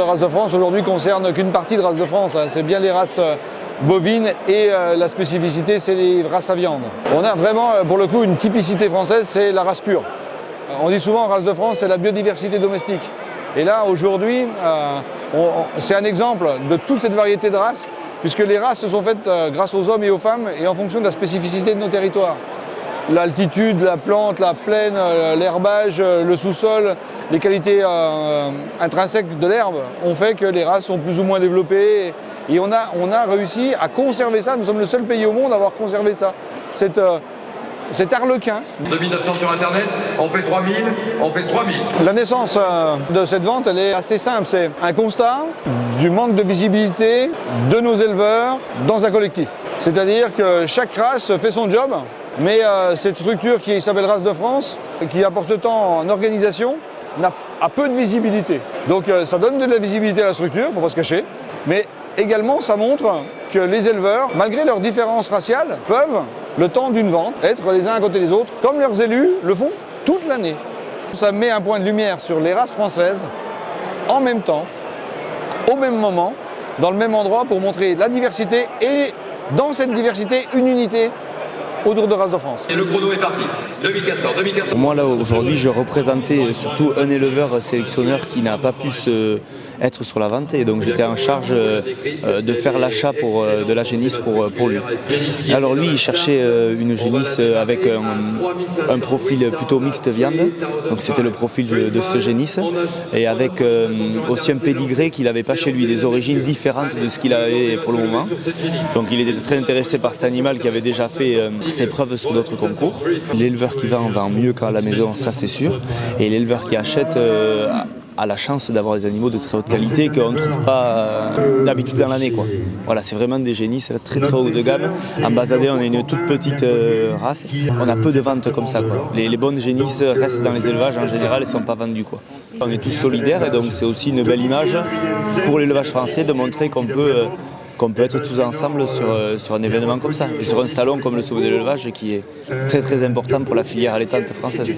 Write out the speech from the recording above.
races de France aujourd'hui ne concernent qu'une partie de races de France. C'est bien les races bovines et la spécificité, c'est les races à viande. On a vraiment, pour le coup, une typicité française, c'est la race pure. On dit souvent, race de France, c'est la biodiversité domestique. Et là, aujourd'hui, c'est un exemple de toute cette variété de races, puisque les races se sont faites grâce aux hommes et aux femmes et en fonction de la spécificité de nos territoires. L'altitude, la plante, la plaine, l'herbage, le sous-sol, les qualités intrinsèques de l'herbe ont fait que les races sont plus ou moins développées. Et on a réussi à conserver ça. Nous sommes le seul pays au monde à avoir conservé ça. Cet arlequin. De 1900 sur Internet, on fait 3000, on fait 3000. La naissance de cette vente, elle est assez simple. C'est un constat du manque de visibilité de nos éleveurs dans un collectif. C'est-à-dire que chaque race fait son job, mais cette structure qui s'appelle Race de France, qui apporte tant en organisation, a peu de visibilité. Donc ça donne de la visibilité à la structure, il ne faut pas se cacher, mais également ça montre que les éleveurs, malgré leurs différences raciales, peuvent, le temps d'une vente, être les uns à côté des autres, comme leurs élus le font toute l'année. Ça met un point de lumière sur les races françaises, en même temps, au même moment, dans le même endroit, pour montrer la diversité et dans cette diversité, une unité autour de Race de France. Et le chrono est parti. 2400. Moi là aujourd'hui je représentais surtout un éleveur sélectionneur qui n'a pas pu être sur la vente et donc j'étais en charge de faire l'achat de la génisse pour lui. Alors lui il cherchait une génisse avec un profil plutôt mixte viande, donc c'était le profil de cette génisse et avec aussi un pédigré qu'il n'avait pas chez lui, des origines différentes de ce qu'il avait pour le moment. Donc il était très intéressé par cet animal qui avait déjà fait ses preuves sur d'autres concours. L'éleveur qui vend mieux qu'à la maison, ça c'est sûr, et l'éleveur qui achète a la chance d'avoir des animaux de très haute qualité qu'on ne trouve pas d'habitude dans l'année, quoi. Voilà, c'est vraiment des génisses très très haut de gamme. En Basadais, on est une toute petite race. On a peu de ventes comme ça, quoi. Les bonnes génisses restent dans les élevages en général, elles ne sont pas vendues, quoi. On est tous solidaires et donc c'est aussi une belle image pour l'élevage français de montrer qu'on peut être tous ensemble sur un événement comme ça, et sur un salon comme le Sauvé de l'élevage qui est très très important pour la filière allaitante française.